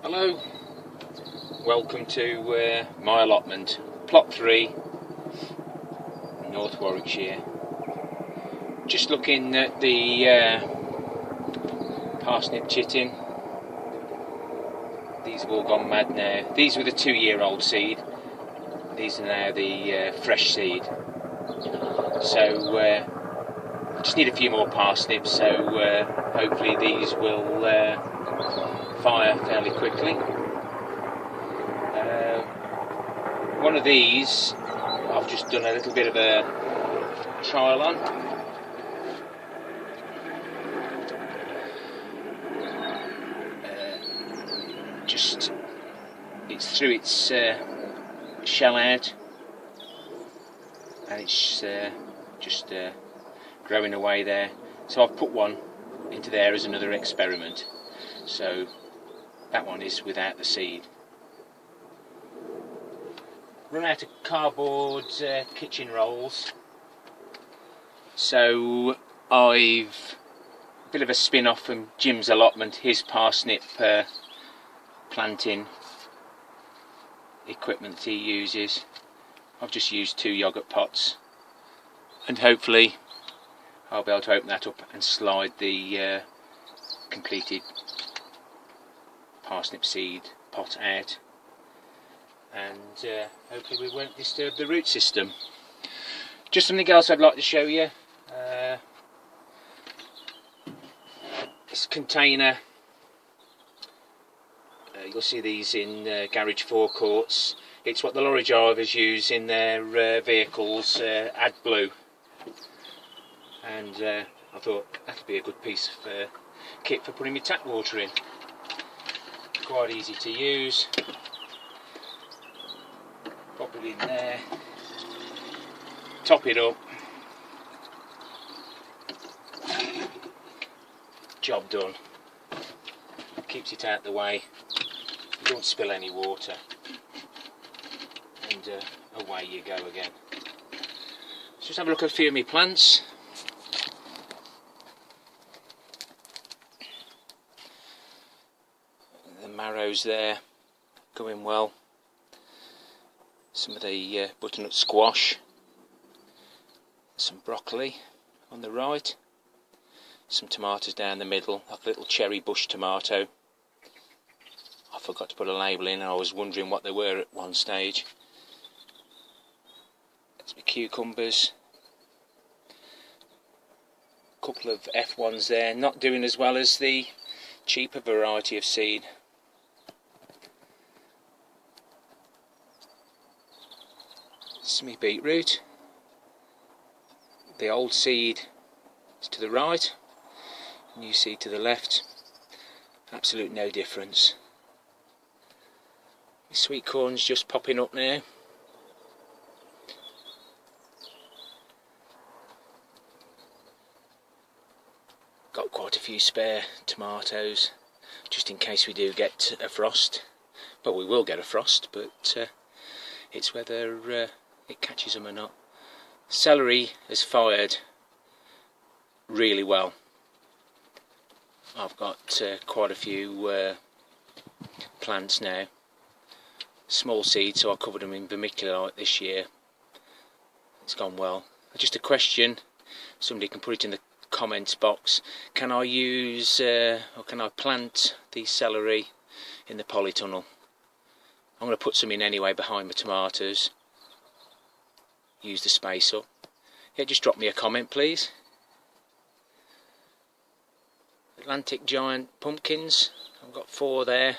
Hello, welcome to my allotment, plot 3, North Warwickshire. Just looking at the parsnip chitting. These have all gone mad now. These were the 2-year-old seed. These are now the fresh seed. So I just need a few more parsnips, so hopefully these will fire fairly quickly. One of these I've just done a little bit of a trial on. It's through its shell out, and it's just growing away there. So I've put one into there as another experiment. So that one is without the seed. Run out of cardboard kitchen rolls, so I've a bit of a spin-off from Jim's allotment, his parsnip planting equipment that he uses. I've just used 2 yoghurt pots, and hopefully I'll be able to open that up and slide the completed parsnip seed pot out, and hopefully we won't disturb the root system. Just something else I'd like to show you. This container, you'll see these in garage forecourts. It's what the lorry drivers use in their vehicles, AdBlue, and I thought that would be a good piece of kit for putting my tap water in. Quite easy to use. Pop it in there, top it up, job done. Keeps it out the way, you don't spill any water, and away you go again. Let's just have a look at a few of my plants. The marrows there, going well. Some of the butternut squash, some broccoli on the right, some tomatoes down the middle, like a little cherry bush tomato. I forgot to put a label in, and I was wondering what they were at one stage. There's my cucumbers, a couple of F1s there, not doing as well as the cheaper variety of seed. Some beetroot. The old seed is to the right, new seed to the left. Absolute no difference. The sweet corn's just popping up now. Got quite a few spare tomatoes, just in case we do get a frost. But we will get a frost, but it's whether it catches them or not. Celery has fired really well. I've got quite a few plants now. Small seeds, so I covered them in vermiculite this year. It's gone well. Just a question, somebody can put it in the comments box. Can I use or can I plant the celery in the polytunnel? I'm going to put some in anyway behind my tomatoes. Use the space up. Yeah, just drop me a comment please. Atlantic giant pumpkins, I've got 4 there.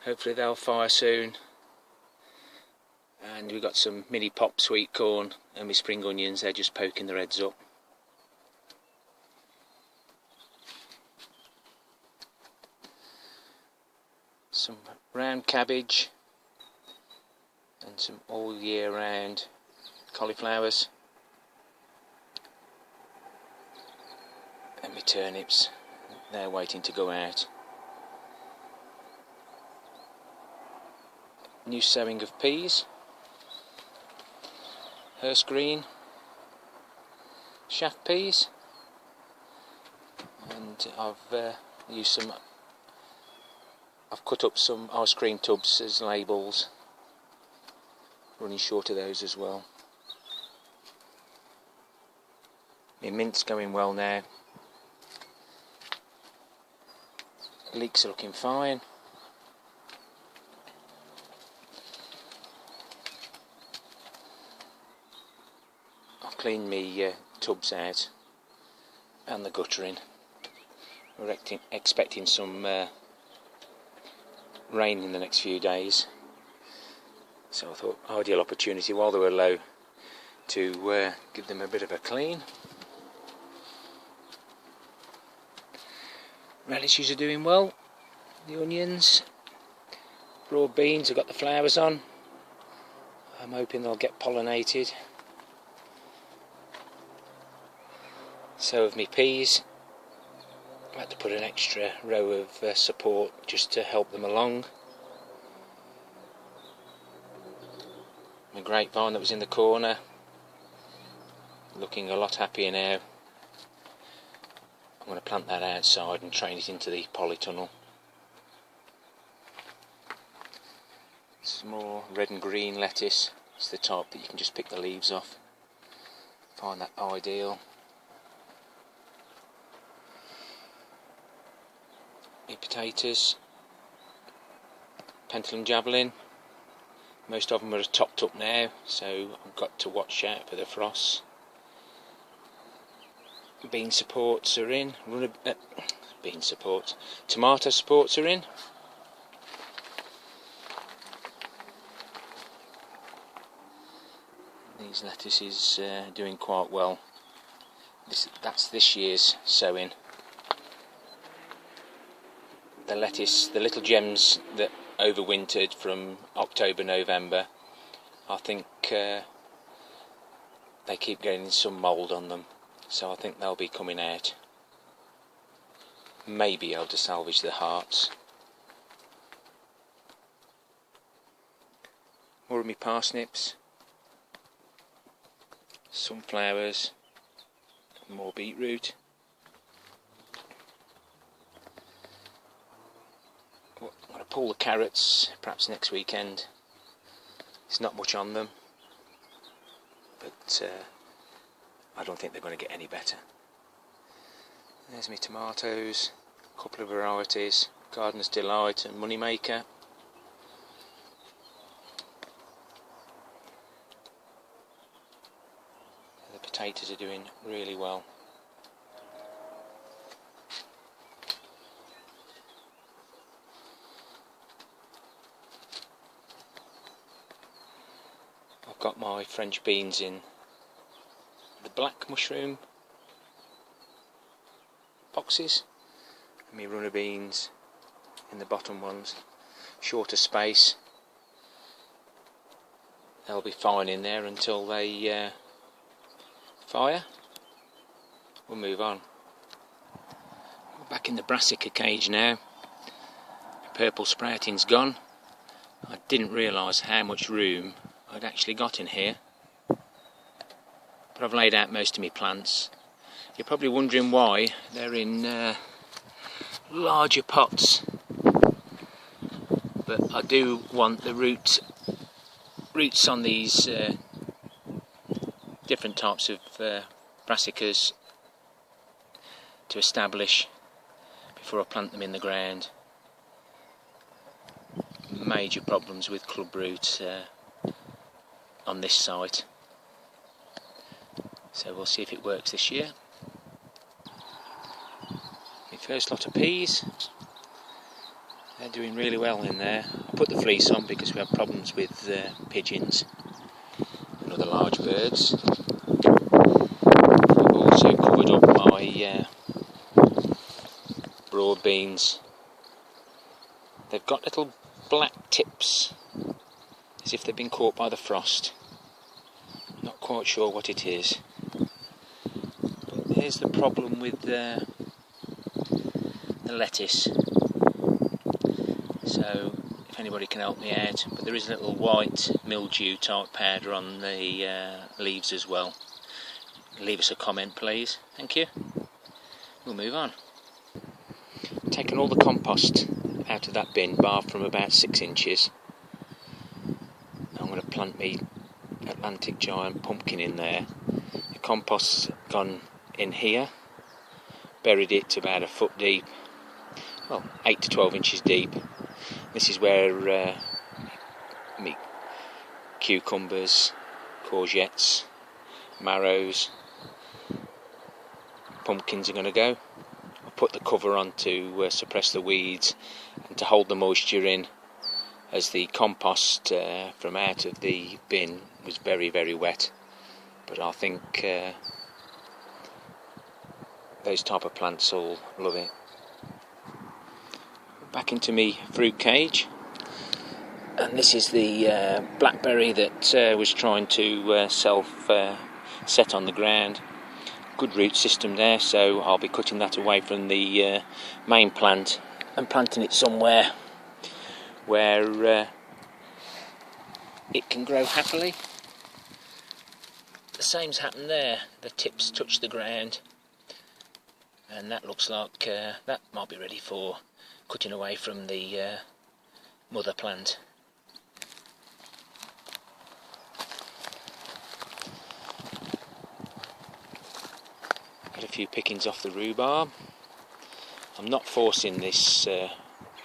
Hopefully they'll fire soon. And we've got some mini pop sweet corn and my spring onions, they're just poking their heads up. Some round cabbage and some all year round cauliflowers, and my turnips, they're waiting to go out. New sowing of peas, hearse green, shaft peas, and I've used some I've cut up some ice cream tubs as labels, running short of those as well. My mint's going well now. Leeks are looking fine. I've cleaned my tubs out and the guttering. We're expecting some rain in the next few days, so I thought ideal opportunity while they were low to give them a bit of a clean. Radishes are doing well, the onions, broad beans have got the flowers on. I'm hoping they'll get pollinated. So have my peas. I had to put an extra row of support just to help them along. My grapevine that was in the corner, looking a lot happier now. I'm going to plant that outside and train it into the polytunnel. Some more red and green lettuce. It's the type that you can just pick the leaves off. Find that ideal. My potatoes, Pentland javelin. Most of them are topped up now, so I've got to watch out for the frost. Bean supports are in. Tomato supports are in. These lettuces doing quite well. That's this year's sowing. The lettuce, the little gems that overwintered from October, November, I think they keep getting some mould on them. So I think they'll be coming out. Maybe able to salvage the hearts. More of my parsnips, sunflowers, more beetroot. I'm going to pull the carrots perhaps next weekend. There's not much on them, but I don't think they're going to get any better. There's my tomatoes, a couple of varieties, Gardener's Delight and Moneymaker. The potatoes are doing really well. I've got my French beans in the black mushroom boxes, and my runner beans in the bottom ones, shorter space. They'll be fine in there until they fire. We'll move on. We're back in the Brassica cage now. Purple sprouting's gone. I didn't realise how much room I'd actually got in here, but I've laid out most of my plants. You're probably wondering why they're in larger pots, but I do want the roots on these different types of brassicas to establish before I plant them in the ground. Major problems with club roots on this site, so we'll see if it works this year. My first lot of peas, they're doing really well in there. I put the fleece on because we have problems with pigeons and other large birds. I've also covered up my broad beans. They've got little black tips as if they've been caught by the frost. Not quite sure what it is. But here's the problem with the lettuce. So if anybody can help me out, but there is a little white mildew type powder on the leaves as well. Leave us a comment please, thank you. We'll move on. taken all the compost out of that bin, bar from about 6 inches. I'm going to plant me Atlantic giant pumpkin in there. The compost's gone in here, buried it to about a foot deep, well, 8 to 12 inches deep. This is where me cucumbers, courgettes, marrows, pumpkins are going to go. I put the cover on to suppress the weeds and to hold the moisture in, as the compost from out of the bin was very, very wet. But I think those type of plants will love it. Back into me fruit cage, and this is the blackberry that was trying to set on the ground. Good root system there, so I'll be cutting that away from the main plant and planting it somewhere where it can grow happily. The same's happened there, the tips touch the ground, and that looks like that might be ready for cutting away from the mother plant. Get a few pickings off the rhubarb. I'm not forcing this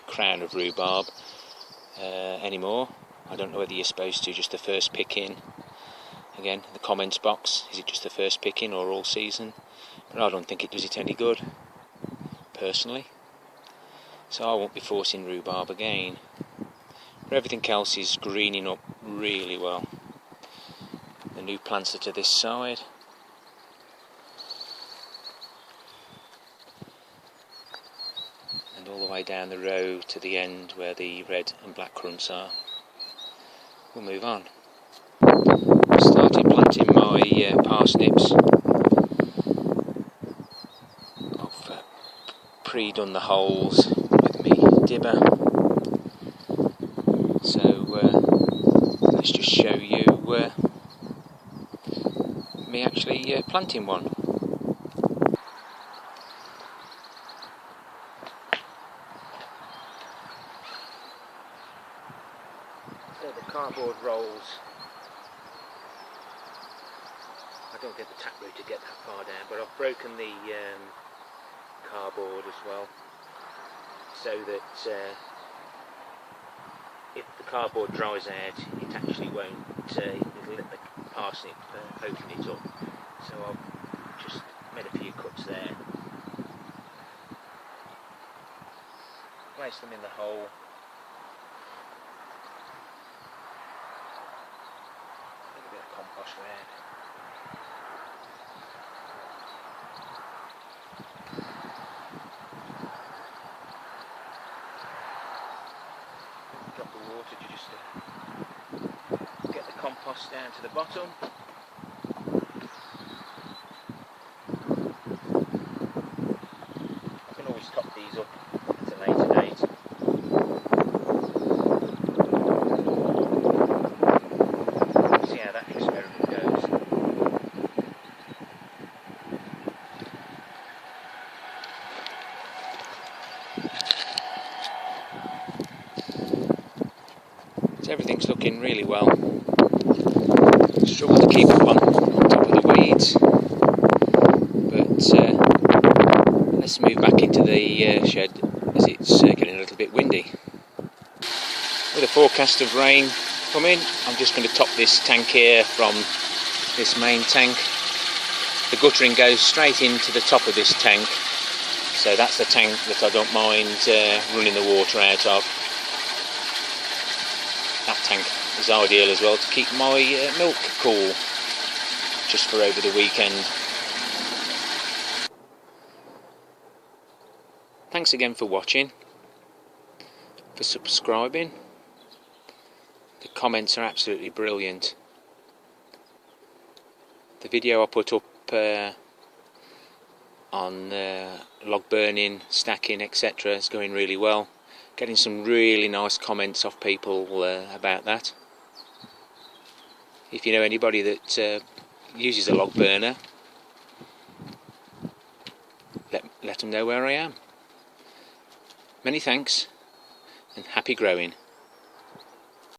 crown of rhubarb anymore. I don't know whether you're supposed to just the first picking. Again, the comments box, is it just the first picking or all season? But I don't think it does it any good, personally. So I won't be forcing rhubarb again. But everything else is greening up really well. The new plants are to this side. And all the way down the row to the end where the red and black currants are. We'll move on. I started planting my parsnips. I've pre-done the holes with me dibber. So let's just show you me actually planting one. So the cardboard rolls, I don't get the taproot to get that far down, but I've broken the cardboard as well, so that if the cardboard dries out, it actually won't, it'll let the parsnip open it up. So I've just made a few cuts there, place them in the hole. A bit of compost round. Drop the water just to get the compost down to the bottom. I can always top these up at a later date. See how that experiment goes. So everything's looking really well. Struggle to keep up on top of the weeds, but let's move back into the shed as it's getting a little bit windy. With a forecast of rain coming, I'm just going to top this tank here from this main tank. The guttering goes straight into the top of this tank, so that's the tank that I don't mind running the water out of. That tank is ideal as well to keep my milk cool just for over the weekend. Thanks again for watching, for subscribing. The comments are absolutely brilliant. The video I put up on log burning, stacking, etc. is going really well. Getting some really nice comments off people about that. If you know anybody that uses a log burner, let them know where I am. Many thanks and happy growing.